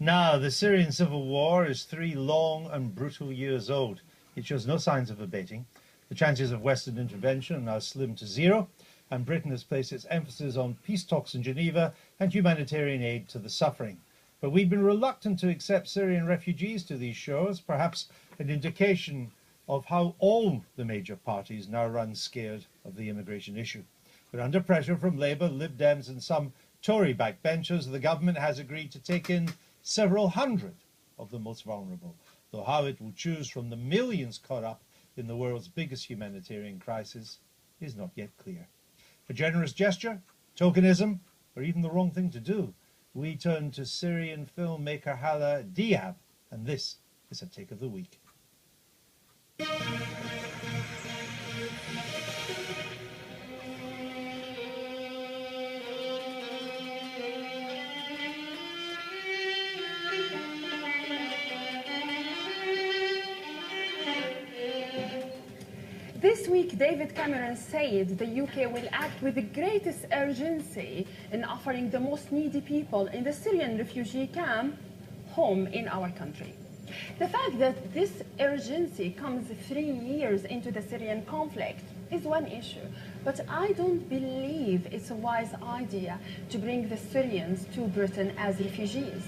Now, the Syrian civil war is 3 long and brutal years old. It shows no signs of abating. The chances of Western intervention are now slim to zero, and Britain has placed its emphasis on peace talks in Geneva and humanitarian aid to the suffering. But we've been reluctant to accept Syrian refugees to these shores, perhaps an indication of how all the major parties now run scared of the immigration issue. But under pressure from Labour, Lib Dems and some Tory backbenchers, the government has agreed to take in several hundred of the most vulnerable, though how it will choose from the millions caught up in the world's biggest humanitarian crisis is not yet clear. A generous gesture, tokenism, or even the wrong thing to do, we turn to Syrian filmmaker Hala Diyyab, and this is a take of the week. This week, David Cameron said the UK will act with the greatest urgency in offering the most needy people in the Syrian refugee camp home in our country. The fact that this urgency comes 3 years into the Syrian conflict is one issue, but I don't believe it's a wise idea to bring the Syrians to Britain as refugees.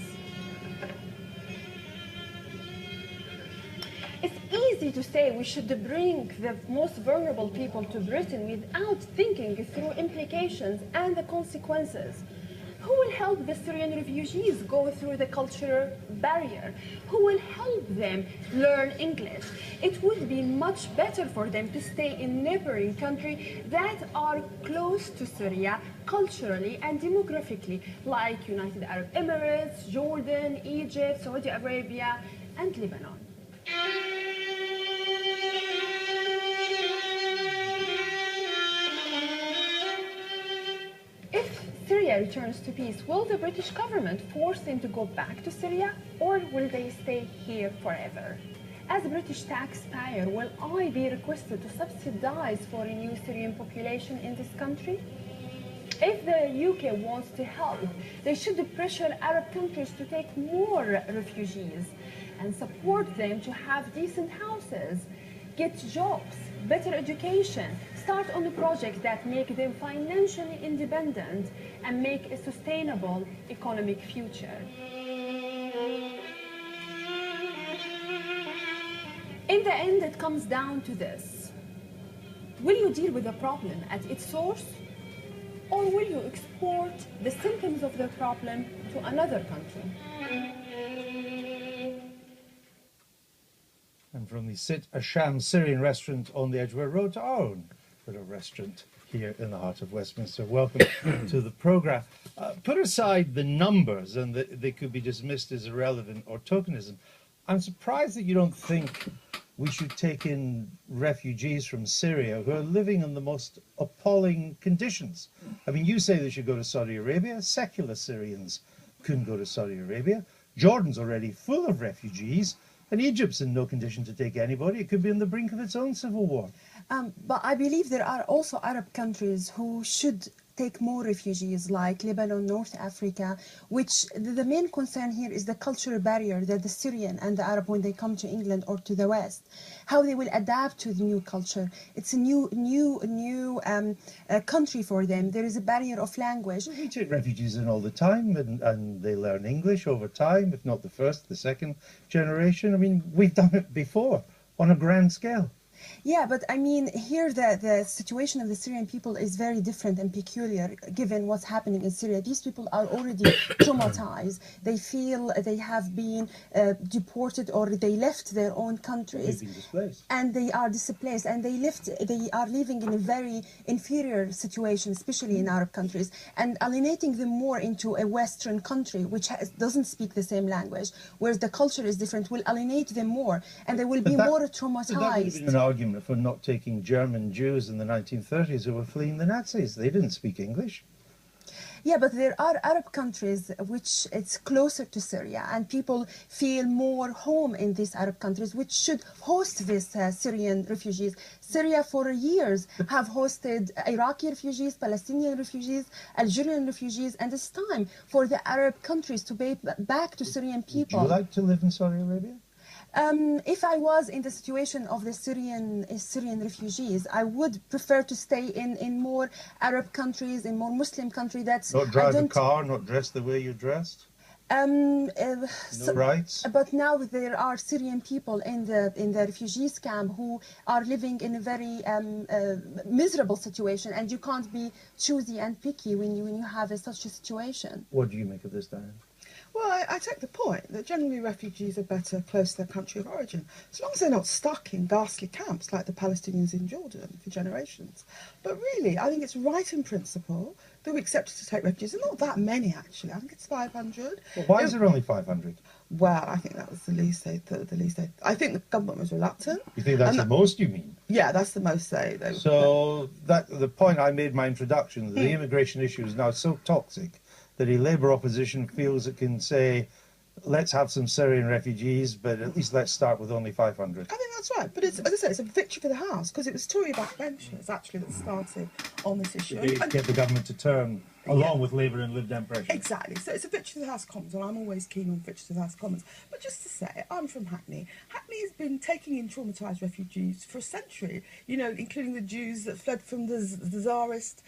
It's easy to say we should bring the most vulnerable people to Britain without thinking through implications and the consequences. Who will help the Syrian refugees go through the cultural barrier? Who will help them learn English? It would be much better for them to stay in neighboring countries that are close to Syria culturally and demographically, like United Arab Emirates, Jordan, Egypt, Saudi Arabia, and Lebanon. If Syria returns to peace, will the British government force them to go back to Syria, or will they stay here forever? As a British taxpayer, will I be requested to subsidize for a new Syrian population in this country? If the UK wants to help, they should pressure Arab countries to take more refugees and support them to have decent houses, get jobs, better education, start on the projects that make them financially independent and make a sustainable economic future. In the end, it comes down to this. Will you deal with the problem at its source, or will you export the symptoms of the problem to another country? And from the a sham Syrian restaurant on the Edgware Road to our own little restaurant here in the heart of Westminster. Welcome to the programme. Put aside the numbers, and they could be dismissed as irrelevant or tokenism. I'm surprised that you don't think we should take in refugees from Syria who are living in the most appalling conditions. I mean, you say they should go to Saudi Arabia. Secular Syrians couldn't go to Saudi Arabia. Jordan's already full of refugees. And Egypt's in no condition to take anybody. It could be on the brink of its own civil war. But I believe there are also Arab countries who should take more refugees, like Lebanon, North Africa, which the main concern here is the cultural barrier that the Syrian and the Arab, when they come to England or to the West, how they will adapt to the new culture. It's a new country for them. There is a barrier of language. We take refugees in all the time, and they learn English over time, if not the first, the second generation. I mean, we've done it before on a grand scale. Yeah, but I mean, here the situation of the Syrian people is very different and peculiar given what's happening in Syria. These people are already traumatized. They feel they have been deported, or they left their own countries. They've been displaced. And they are displaced, and they are living in a very inferior situation, especially in Arab countries, and alienating them more into a Western country which doesn't speak the same language, whereas the culture is different, will alienate them more, and they will be more traumatized. Argument for not taking German Jews in the 1930s who were fleeing the Nazis. They didn't speak English. Yeah, but there are Arab countries which it's closer to Syria, and people feel more home in these Arab countries, which should host these Syrian refugees. Syria for years have hosted Iraqi refugees, Palestinian refugees, Algerian refugees, and it's time for the Arab countries to pay back to Syrian people. Would you like to live in Saudi Arabia? If I was in the situation of the Syrian refugees, I would prefer to stay in more Arab countries, in more Muslim countries. That's Not drive a car, not dress the way you're dressed? No rights? But now there are Syrian people in the refugees camp who are living in a very miserable situation, and you can't be choosy and picky when you have such a situation. What do you make of this, Diane? Well, I take the point that generally refugees are better close to their country of origin, as long as they're not stuck in ghastly camps like the Palestinians in Jordan for generations. But really, I think it's right in principle that we accept to take refugees. There are not that many, actually. I think it's 500. Well, why is there only 500? Well, I think that was the least I think the government was reluctant. You think that's the most, you mean? Yeah, that's the most they So the point I made in my introduction, the immigration issue is now so toxic that the Labour opposition feels it can say, let's have some Syrian refugees, but at least let's start with only 500. I think that's right. But it's, as I say, it's a victory for the House, because it was Tory backbenchers, actually, that started on this issue. They get the government to turn along with Labour and Lib Dem pressure. Exactly. So it's a victory for the House of Commons, and I'm always keen on victories for the House of Commons. But just to say, I'm from Hackney. Hackney has been taking in traumatised refugees for a century, you know, including the Jews that fled from the Tsarist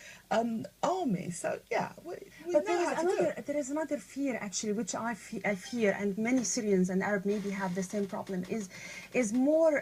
army. So, yeah, we But know how to do it. there is another fear, actually, which I fear, and many Syrians and Arab maybe have the same problem, is more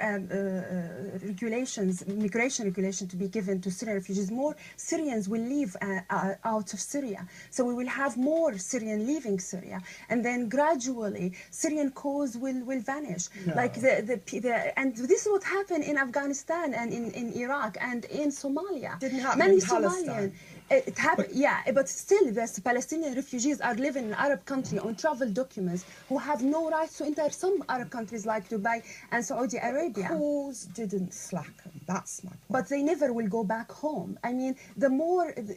regulations, migration regulation to be given to Syrian refugees. More Syrians will leave out of Syria. So we will have more Syrian leaving Syria. And then gradually, Syrian cause will vanish. No. Like and this is what happened in Afghanistan and in Iraq and in Somalia. Didn't happen Many in Palestine. It happened, yeah, but still, the Palestinian refugees are living in an Arab country on travel documents who have no rights to enter some Arab countries like Dubai and Saudi Arabia. Cause didn't slacken. That's my point. But they never will go back home. I mean,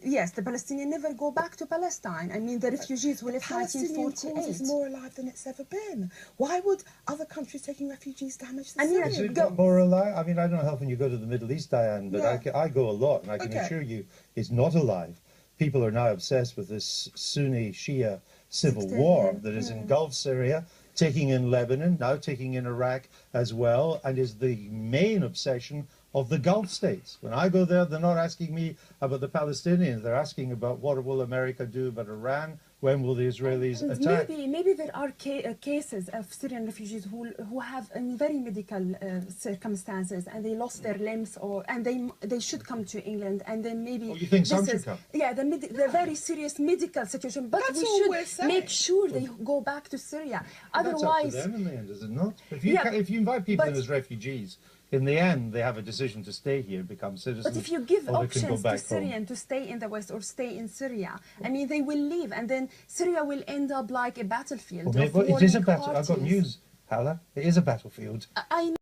yes, the Palestinians never go back to Palestine. I mean, the refugees will live Palestinian 1948. cause is more alive than it's ever been. Why would other countries taking refugees damage the I mean, Is Syrians? it more alive? I mean, I don't know how often you go to the Middle East, Diane, but Yeah. I go a lot, and I can Okay. assure you it's not alive. People are now obsessed with this Sunni-Shia civil war that has engulfed Syria, taking in Lebanon, now taking in Iraq as well, and is the main obsession of the Gulf states. When I go there, they're not asking me about the Palestinians. They're asking about what will America do about Iran? When will the Israelis And attack? maybe there are cases of Syrian refugees who have very medical circumstances, and they lost their limbs, and they should come to England, and then maybe Oh, you think some this should is- come? Yeah, the very serious medical situation. But That's we all we're should saying. make sure they go back to Syria. That's up to Otherwise, them in the end, is it not? Yeah, If you invite people in but- as refugees, in the end, they have a decision to stay here, become citizens. but if you give or they can go options to back home. Syrians to stay in the West or stay in Syria, I mean, they will leave, and then Syria will end up like a battlefield. Well, of it is a warring battle. I've got parties. news, Hala. It is a battlefield. I